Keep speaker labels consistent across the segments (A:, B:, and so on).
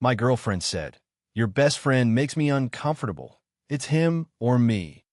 A: My girlfriend said, "Your best friend makes me uncomfortable. It's him or me."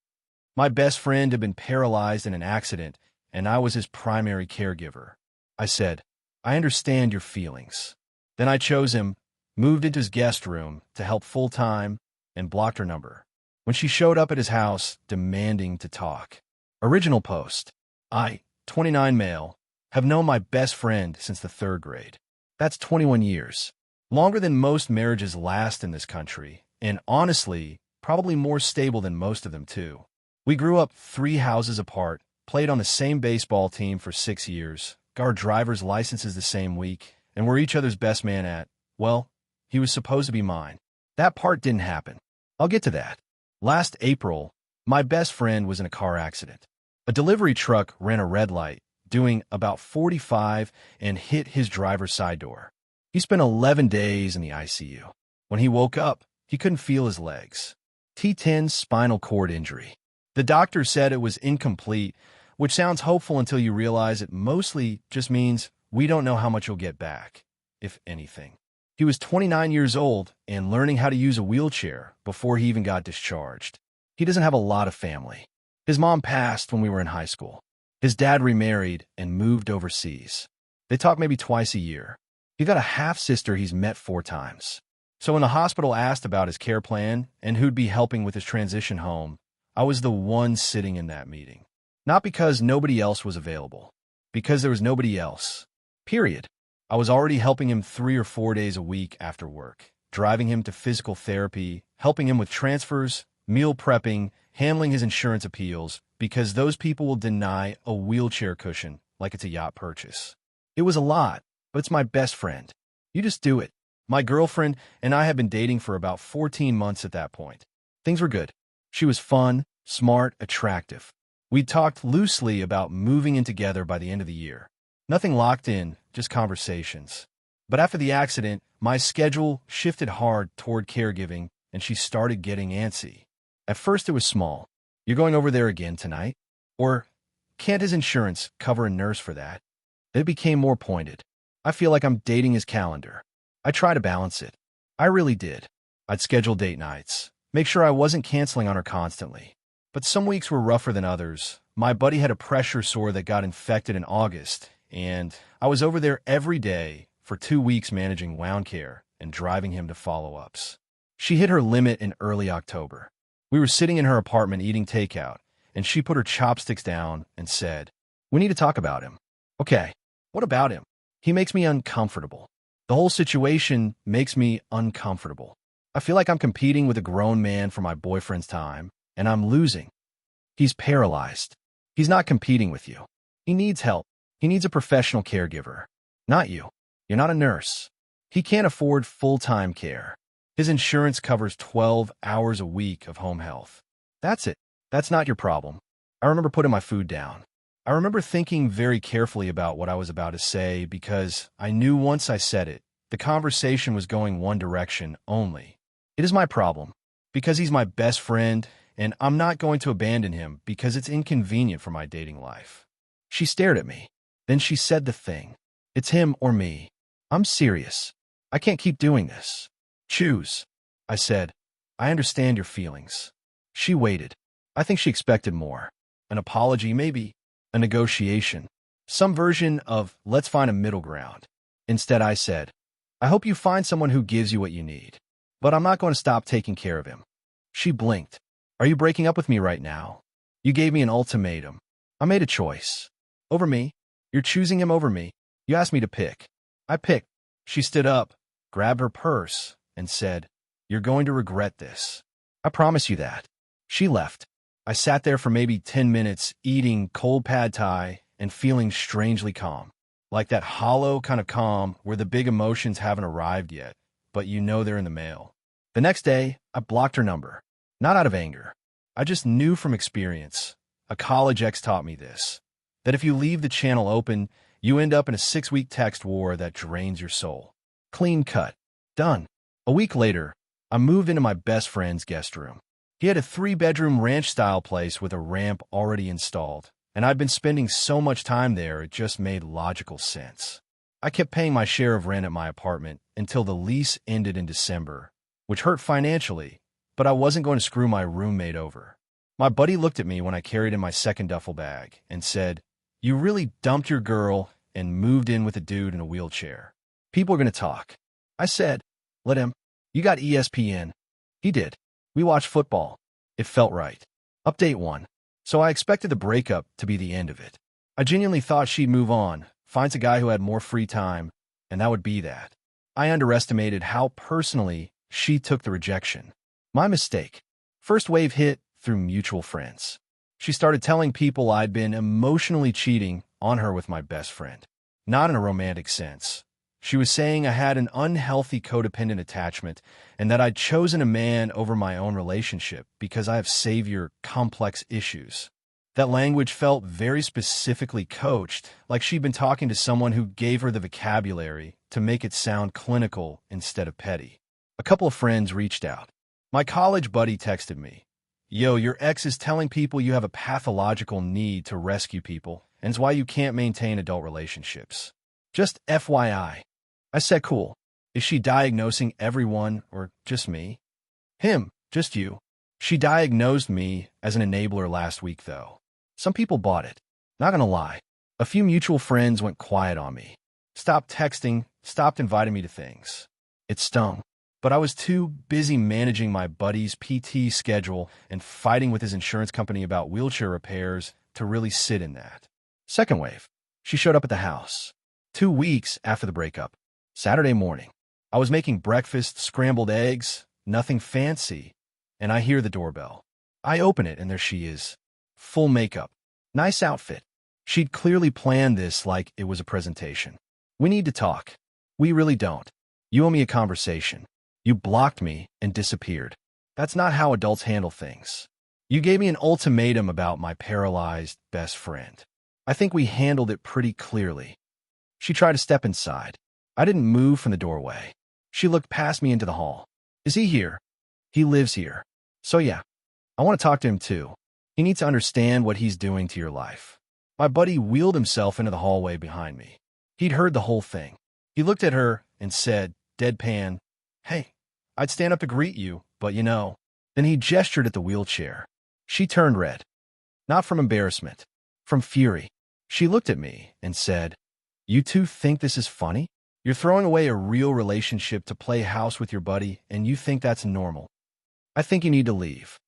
A: My best friend had been paralyzed in an accident, and I was his primary caregiver. I said, "I understand your feelings." Then I chose him, moved into his guest room to help full-time, and blocked her number. When she showed up at his house, demanding to talk. Original post. I, 29 male, have known my best friend since the 3rd grade. That's 21 years. Longer than most marriages last in this country, and honestly, probably more stable than most of them too. We grew up 3 houses apart, played on the same baseball team for 6 years, got our driver's licenses the same week, and were each other's best man at, well, he was supposed to be mine. That part didn't happen. I'll get to that. Last April, my best friend was in a car accident. A delivery truck ran a red light, doing about 45, and hit his driver's side door. He spent 11 days in the ICU. When he woke up, he couldn't feel his legs. T10 spinal cord injury. The doctor said it was incomplete, which sounds hopeful until you realize it mostly just means we don't know how much you'll get back, if anything. He was 29 years old and learning how to use a wheelchair before he even got discharged. He doesn't have a lot of family. His mom passed when we were in high school. His dad remarried and moved overseas. They talk maybe twice a year. He got a half-sister he's met 4 times. So when the hospital asked about his care plan and who'd be helping with his transition home, I was the one sitting in that meeting. Not because nobody else was available. Because there was nobody else. Period. I was already helping him 3 or 4 days a week after work, driving him to physical therapy, helping him with transfers, meal prepping, handling his insurance appeals, because those people will deny a wheelchair cushion like it's a yacht purchase. It was a lot, but it's my best friend. You just do it. My girlfriend and I had been dating for about 14 months at that point. Things were good. She was fun, smart, attractive. We talked loosely about moving in together by the end of the year. Nothing locked in, just conversations. But after the accident, my schedule shifted hard toward caregiving, and she started getting antsy. At first it was small. "You're going over there again tonight?" Or, "Can't his insurance cover a nurse for that?" It became more pointed. "I feel like I'm dating his calendar." I try to balance it. I really did. I'd schedule date nights, make sure I wasn't canceling on her constantly. But some weeks were rougher than others. My buddy had a pressure sore that got infected in August, and I was over there every day for 2 weeks managing wound care and driving him to follow-ups. She hit her limit in early October. We were sitting in her apartment eating takeout, and she put her chopsticks down and said, "We need to talk about him." "Okay, what about him?" "He makes me uncomfortable. The whole situation makes me uncomfortable. I feel like I'm competing with a grown man for my boyfriend's time, and I'm losing. He's paralyzed. He's not competing with you. He needs help. He needs a professional caregiver. Not you. You're not a nurse. He can't afford full-time care. His insurance covers 12 hours a week of home health. That's it. That's not your problem." I remember putting my food down. I remember thinking very carefully about what I was about to say because I knew once I said it, the conversation was going one direction only. It is my problem because he's my best friend, and I'm not going to abandon him because it's inconvenient for my dating life. She stared at me. Then she said the thing. "It's him or me. I'm serious. I can't keep doing this. Choose." I said, "I understand your feelings." She waited. I think she expected more. An apology, maybe. A negotiation. Some version of, "Let's find a middle ground." Instead, I said, "I hope you find someone who gives you what you need. But I'm not going to stop taking care of him." She blinked. "Are you breaking up with me right now? You gave me an ultimatum. I made a choice. Over me. You're choosing him over me. You asked me to pick. I picked." She stood up, grabbed her purse, and said, "You're going to regret this. I promise you that." She left. I sat there for maybe 10 minutes, eating cold pad thai and feeling strangely calm. Like that hollow kind of calm where the big emotions haven't arrived yet, but you know they're in the mail. The next day, I blocked her number. Not out of anger. I just knew from experience. A college ex taught me this. That if you leave the channel open, you end up in a 6-week text war that drains your soul. Clean cut. Done. A week later, I moved into my best friend's guest room. He had a 3-bedroom ranch-style place with a ramp already installed, and I'd been spending so much time there it just made logical sense. I kept paying my share of rent at my apartment until the lease ended in December, which hurt financially, but I wasn't going to screw my roommate over. My buddy looked at me when I carried in my second duffel bag and said, "You really dumped your girl and moved in with a dude in a wheelchair. People are going to talk." I said, "Let him. You got ESPN." He did. We watched football. It felt right. Update 1. So I expected the breakup to be the end of it. I genuinely thought she'd move on, find a guy who had more free time, and that would be that. I underestimated how personally she took the rejection. My mistake. First wave hit through mutual friends. She started telling people I'd been emotionally cheating on her with my best friend. Not in a romantic sense. She was saying I had an unhealthy codependent attachment and that I'd chosen a man over my own relationship because I have savior complex issues. That language felt very specifically coached, like she'd been talking to someone who gave her the vocabulary to make it sound clinical instead of petty. A couple of friends reached out. My college buddy texted me, "Yo, your ex is telling people you have a pathological need to rescue people, and it's why you can't maintain adult relationships. Just FYI. I said, "Cool. Is she diagnosing everyone or just me?" "Him, just you." She diagnosed me as an enabler last week, though. Some people bought it. Not gonna lie. A few mutual friends went quiet on me. Stopped texting, stopped inviting me to things. It stung. But I was too busy managing my buddy's PT schedule and fighting with his insurance company about wheelchair repairs to really sit in that. Second wave. She showed up at the house. 2 weeks after the breakup. Saturday morning. I was making breakfast, scrambled eggs, nothing fancy, and I hear the doorbell. I open it and there she is. Full makeup. Nice outfit. She'd clearly planned this like it was a presentation. "We need to talk." "We really don't. You owe me a conversation. You blocked me and disappeared. That's not how adults handle things. You gave me an ultimatum about my paralyzed best friend. I think we handled it pretty clearly." She tried to step inside. I didn't move from the doorway. She looked past me into the hall. "Is he here?" "He lives here." "So yeah, I want to talk to him too. He needs to understand what he's doing to your life." My buddy wheeled himself into the hallway behind me. He'd heard the whole thing. He looked at her and said, deadpan, "Hey, I'd stand up to greet you, but you know." Then he gestured at the wheelchair. She turned red. Not from embarrassment, from fury. She looked at me and said, "You two think this is funny? You're throwing away a real relationship to play house with your buddy, and you think that's normal. I think you need to leave."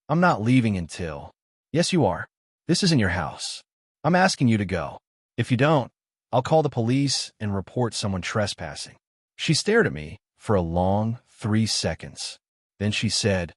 A: "I'm not leaving until—" "Yes, you are. This isn't your house. I'm asking you to go. If you don't, I'll call the police and report someone trespassing." She stared at me for a long 3 seconds. Then she said,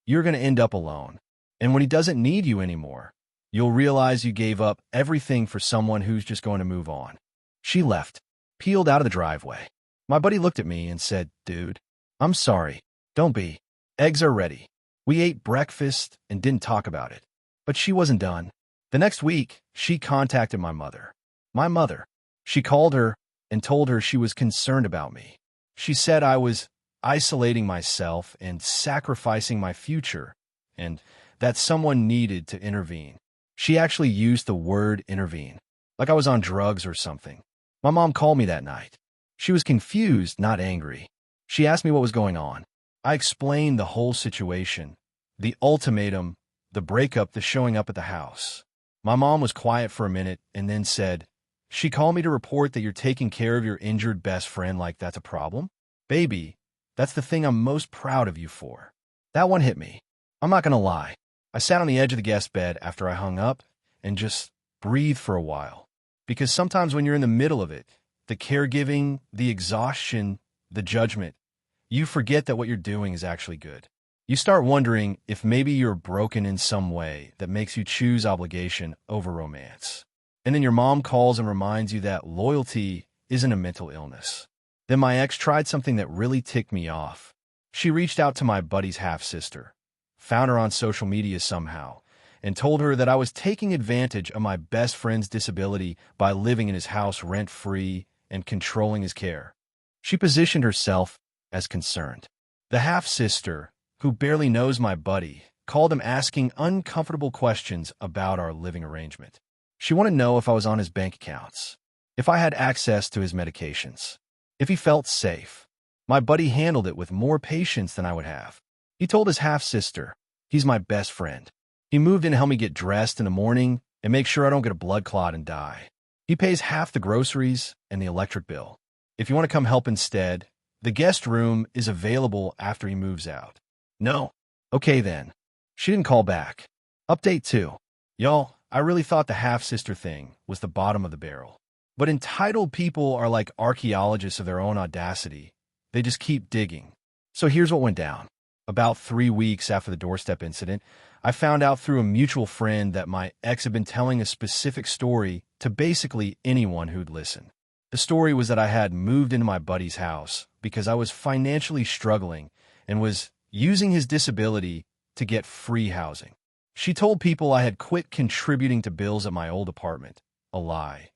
A: "You're going to end up alone. And when he doesn't need you anymore, you'll realize you gave up everything for someone who's just going to move on." She left, peeled out of the driveway. My buddy looked at me and said, "Dude, I'm sorry. Don't be. Eggs are ready." We ate breakfast and didn't talk about it. But she wasn't done. The next week, she contacted my mother. My mother. She called her and told her she was concerned about me. She said I was isolating myself and sacrificing my future, and that someone needed to intervene. She actually used the word intervene, like I was on drugs or something. My mom called me that night. She was confused, not angry. She asked me what was going on. I explained the whole situation, the ultimatum, the breakup, the showing up at the house. My mom was quiet for a minute and then said, "She called me to report that you're taking care of your injured best friend like that's a problem? Baby, that's the thing I'm most proud of you for." That one hit me. I'm not going to lie. I sat on the edge of the guest bed after I hung up and just breathed for a while. Because sometimes when you're in the middle of it, the caregiving, the exhaustion, the judgment, you forget that what you're doing is actually good. You start wondering if maybe you're broken in some way that makes you choose obligation over romance. And then your mom calls and reminds you that loyalty isn't a mental illness. Then my ex tried something that really ticked me off. She reached out to my buddy's half-sister, found her on social media somehow, and told her that I was taking advantage of my best friend's disability by living in his house rent-free and controlling his care. She positioned herself as concerned. The half-sister, who barely knows my buddy, called him asking uncomfortable questions about our living arrangement. She wanted to know if I was on his bank accounts, if I had access to his medications, if he felt safe. My buddy handled it with more patience than I would have. He told his half-sister, he's my best friend. He moved in to help me get dressed in the morning and make sure I don't get a blood clot and die. He pays half the groceries and the electric bill. If you want to come help instead, the guest room is available after he moves out. No. Okay then. She didn't call back. Update 2. Y'all, I really thought the half-sister thing was the bottom of the barrel. But entitled people are like archaeologists of their own audacity. They just keep digging. So here's what went down. About 3 weeks after the doorstep incident, I found out through a mutual friend that my ex had been telling a specific story to basically anyone who'd listen. The story was that I had moved into my buddy's house because I was financially struggling and was using his disability to get free housing. She told people I had quit contributing to bills at my old apartment. A lie.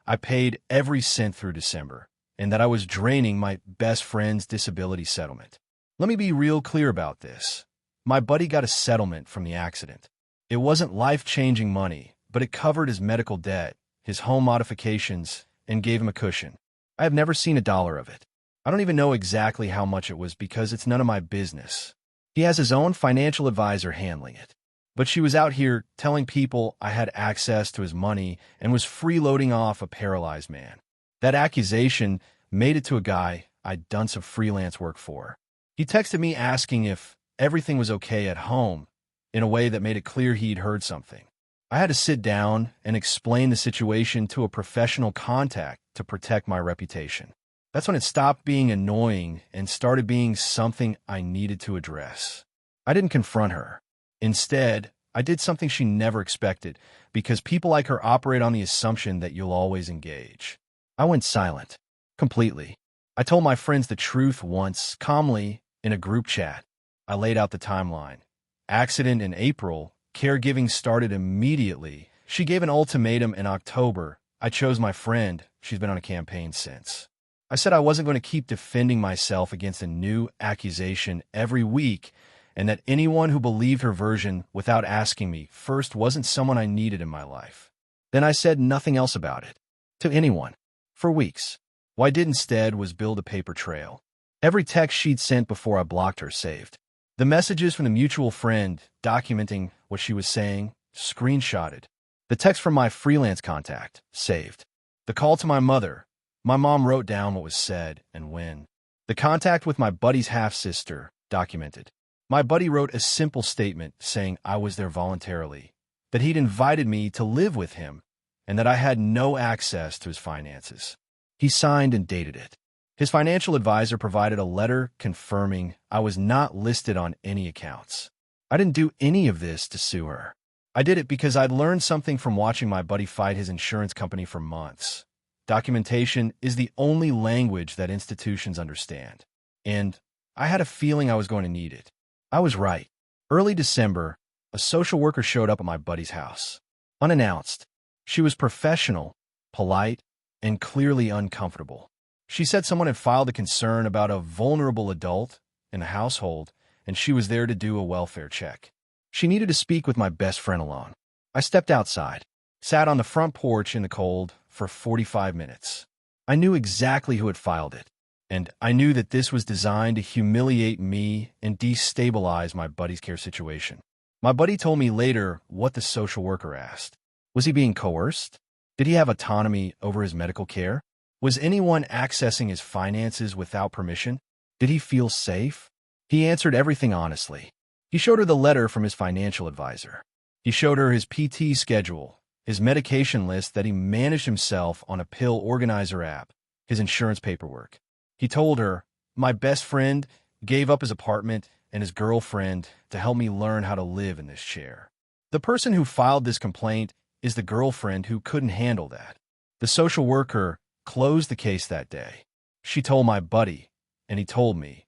A: I paid every cent through December, and that I was draining my best friend's disability settlement. Let me be real clear about this. My buddy got a settlement from the accident. It wasn't life-changing money, but it covered his medical debt, his home modifications, and gave him a cushion. I have never seen a dollar of it. I don't even know exactly how much it was because it's none of my business. He has his own financial advisor handling it. But she was out here telling people I had access to his money and was freeloading off a paralyzed man. That accusation made it to a guy I'd done some freelance work for. He texted me asking if everything was okay at home in a way that made it clear he'd heard something. I had to sit down and explain the situation to a professional contact to protect my reputation. That's when it stopped being annoying and started being something I needed to address. I didn't confront her. Instead, I did something she never expected because people like her operate on the assumption that you'll always engage. I went silent. Completely. I told my friends the truth once, calmly, in a group chat. I laid out the timeline. Accident in April. Caregiving started immediately. She gave an ultimatum in October. I chose my friend. She's been on a campaign since. I said I wasn't going to keep defending myself against a new accusation every week, and that anyone who believed her version without asking me first wasn't someone I needed in my life. Then I said nothing else about it. To anyone. For weeks. What I did instead was build a paper trail. Every text she'd sent before I blocked her saved. The messages from the mutual friend documenting what she was saying, screenshotted. The text from my freelance contact, saved. The call to my mother. My mom wrote down what was said and when. The contact with my buddy's half-sister, documented. My buddy wrote a simple statement saying I was there voluntarily, that he'd invited me to live with him, and that I had no access to his finances. He signed and dated it. His financial advisor provided a letter confirming I was not listed on any accounts. I didn't do any of this to sue her. I did it because I'd learned something from watching my buddy fight his insurance company for months. Documentation is the only language that institutions understand, and I had a feeling I was going to need it. I was right. Early December, a social worker showed up at my buddy's house. Unannounced. She was professional, polite, and clearly uncomfortable. She said someone had filed a concern about a vulnerable adult in the household, and she was there to do a welfare check. She needed to speak with my best friend alone. I stepped outside, sat on the front porch in the cold for 45 minutes. I knew exactly who had filed it, and I knew that this was designed to humiliate me and destabilize my buddy's care situation. My buddy told me later what the social worker asked. Was he being coerced? Did he have autonomy over his medical care? Was anyone accessing his finances without permission? Did he feel safe? He answered everything honestly. He showed her the letter from his financial advisor. He showed her his PT schedule, his medication list that he managed himself on a pill organizer app, his insurance paperwork. He told her, my best friend gave up his apartment and his girlfriend to help me learn how to live in this chair. The person who filed this complaint is the girlfriend who couldn't handle that. The social worker closed the case that day. She told my buddy, and he told me,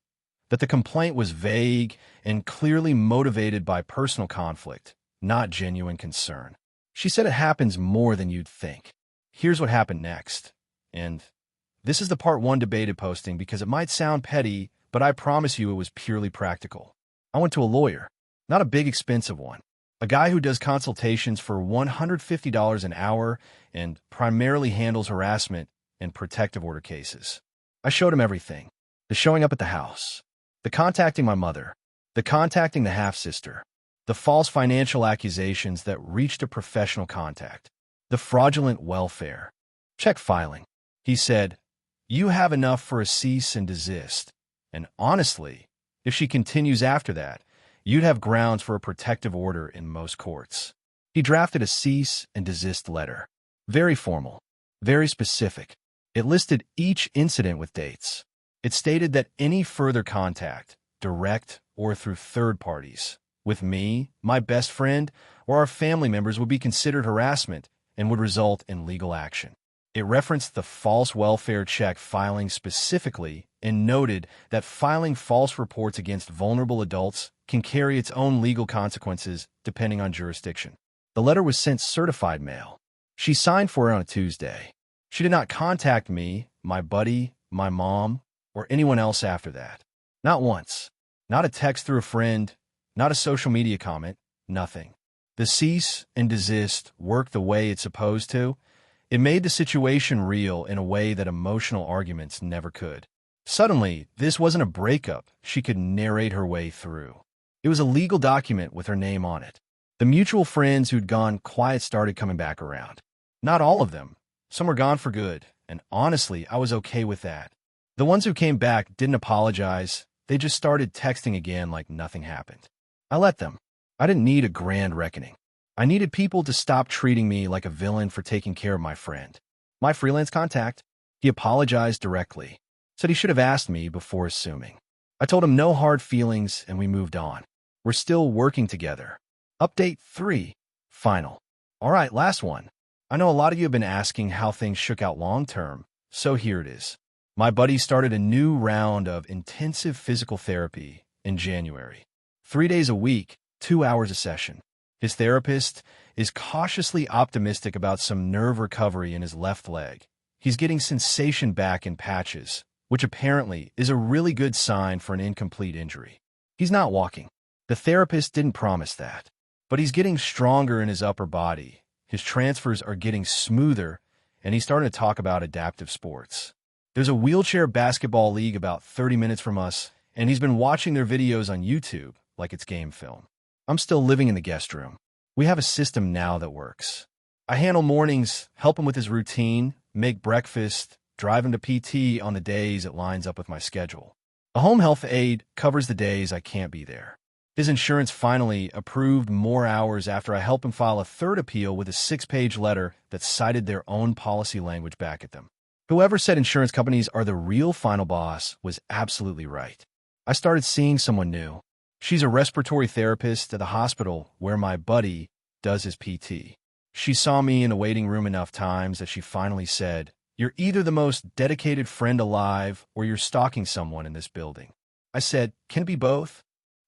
A: that the complaint was vague and clearly motivated by personal conflict, not genuine concern. She said it happens more than you'd think. Here's what happened next. And this is the part 1 debated posting because it might sound petty, but I promise you it was purely practical. I went to a lawyer, not a big expensive one. A guy who does consultations for $150 an hour and primarily handles harassment and protective order cases. I showed him everything. The showing up at the house, the contacting my mother, the contacting the half-sister, the false financial accusations that reached a professional contact, the fraudulent welfare check filing. He said, "You have enough for a cease and desist. And honestly, if she continues after that, you'd have grounds for a protective order in most courts." He drafted a cease and desist letter. Very formal, very specific. It listed each incident with dates. It stated that any further contact, direct or through third parties, with me, my best friend, or our family members would be considered harassment and would result in legal action. It referenced the false welfare check filing specifically and noted that filing false reports against vulnerable adults can carry its own legal consequences depending on jurisdiction. The letter was sent certified mail. She signed for it on a Tuesday. She did not contact me, my buddy, my mom, or anyone else after that. Not once. Not a text through a friend, not a social media comment, nothing. The cease and desist worked the way it's supposed to. It made the situation real in a way that emotional arguments never could. Suddenly, this wasn't a breakup she could narrate her way through. It was a legal document with her name on it. The mutual friends who'd gone quiet started coming back around. Not all of them. Some were gone for good, and honestly, I was okay with that. The ones who came back didn't apologize. They just started texting again like nothing happened. I let them. I didn't need a grand reckoning. I needed people to stop treating me like a villain for taking care of my friend. My freelance contact, he apologized directly. Said he should have asked me before assuming. I told him no hard feelings and we moved on. We're still working together. Update 3. Final. All right, last one. I know a lot of you have been asking how things shook out long-term, so here it is. My buddy started a new round of intensive physical therapy in January. 3 days a week, 2 hours a session. His therapist is cautiously optimistic about some nerve recovery in his left leg. He's getting sensation back in patches, which apparently is a really good sign for an incomplete injury. He's not walking. The therapist didn't promise that. But he's getting stronger in his upper body. His transfers are getting smoother, and he's starting to talk about adaptive sports. There's a wheelchair basketball league about 30 minutes from us, and he's been watching their videos on YouTube like it's game film. I'm still living in the guest room. We have a system now that works. I handle mornings, help him with his routine, make breakfast, drive him to PT on the days it lines up with my schedule. A home health aide covers the days I can't be there. His insurance finally approved more hours after I helped him file a third appeal with a 6-page letter that cited their own policy language back at them. Whoever said insurance companies are the real final boss was absolutely right. I started seeing someone new. She's a respiratory therapist at the hospital where my buddy does his PT. She saw me in the waiting room enough times that she finally said, "You're either the most dedicated friend alive or you're stalking someone in this building." I said, "Can it be both?"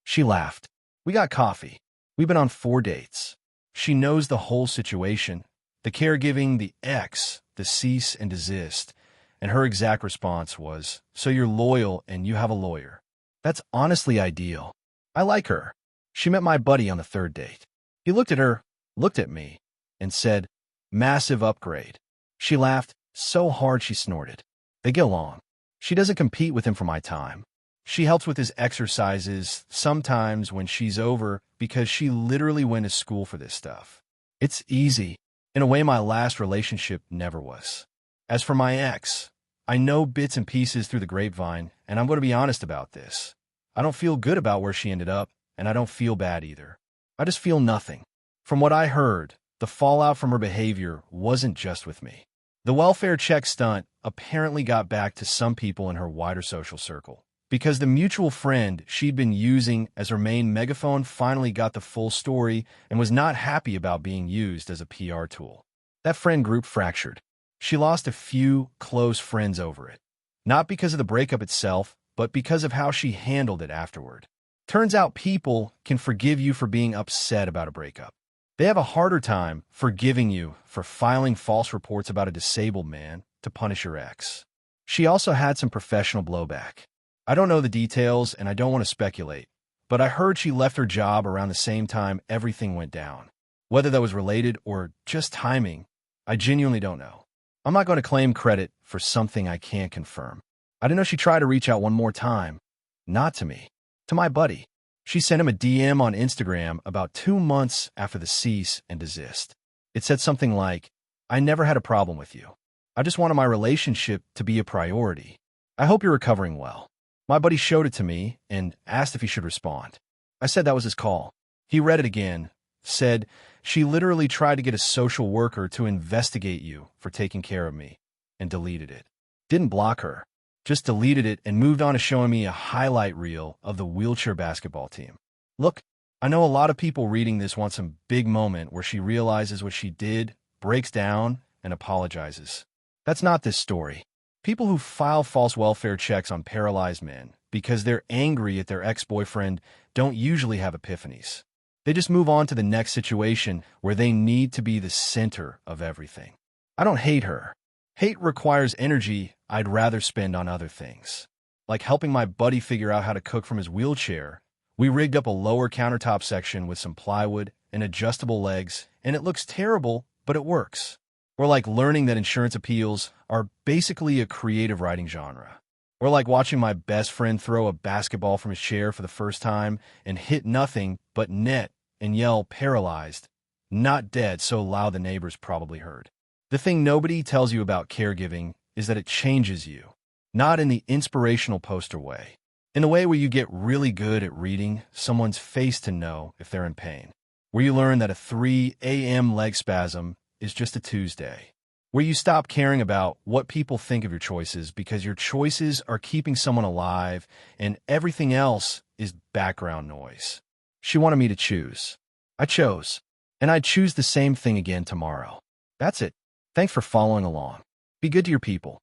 A: She laughed. We got coffee. We've been on 4 dates. She knows the whole situation, the caregiving, the X, the cease and desist, and her exact response was, "So you're loyal and you have a lawyer." That's honestly ideal. I like her. She met my buddy on the 3rd date. He looked at her, looked at me, and said, "Massive upgrade." She laughed so hard she snorted. They get along. She doesn't compete with him for my time. She helps with his exercises sometimes when she's over because she literally went to school for this stuff. It's easy, in a way my last relationship never was. As for my ex, I know bits and pieces through the grapevine, and I'm going to be honest about this. I don't feel good about where she ended up, and I don't feel bad either. I just feel nothing. From what I heard, the fallout from her behavior wasn't just with me. The welfare check stunt apparently got back to some people in her wider social circle, because the mutual friend she'd been using as her main megaphone finally got the full story and was not happy about being used as a PR tool. That friend group fractured. She lost a few close friends over it, not because of the breakup itself, but because of how she handled it afterward. Turns out people can forgive you for being upset about a breakup. They have a harder time forgiving you for filing false reports about a disabled man to punish your ex. She also had some professional blowback. I don't know the details and I don't want to speculate, but I heard she left her job around the same time everything went down. Whether that was related or just timing, I genuinely don't know. I'm not going to claim credit for something I can't confirm. I didn't know she tried to reach out one more time. Not to me. To my buddy. She sent him a DM on Instagram about 2 months after the cease and desist. It said something like, "I never had a problem with you. I just wanted my relationship to be a priority. I hope you're recovering well." My buddy showed it to me and asked if he should respond. I said that was his call. He read it again, said, "She literally tried to get a social worker to investigate you for taking care of me," and deleted it. Didn't block her, just deleted it and moved on to showing me a highlight reel of the wheelchair basketball team. Look, I know a lot of people reading this want some big moment where she realizes what she did, breaks down, and apologizes. That's not this story. People who file false welfare checks on paralyzed men because they're angry at their ex-boyfriend don't usually have epiphanies. They just move on to the next situation where they need to be the center of everything. I don't hate her. Hate requires energy I'd rather spend on other things. Like helping my buddy figure out how to cook from his wheelchair. We rigged up a lower countertop section with some plywood and adjustable legs, and it looks terrible, but it works. Or like learning that insurance appeals are basically a creative writing genre. Or like watching my best friend throw a basketball from his chair for the first time and hit nothing but net and yell "paralyzed," not dead, so loud the neighbors probably heard. The thing nobody tells you about caregiving is that it changes you, not in the inspirational poster way, in the way where you get really good at reading someone's face to know if they're in pain, where you learn that a 3 a.m. leg spasm is just a Tuesday, where you stop caring about what people think of your choices because your choices are keeping someone alive and everything else is background noise. She wanted me to choose. I chose, and I'd choose the same thing again tomorrow. That's it. Thanks for following along. Be good to your people.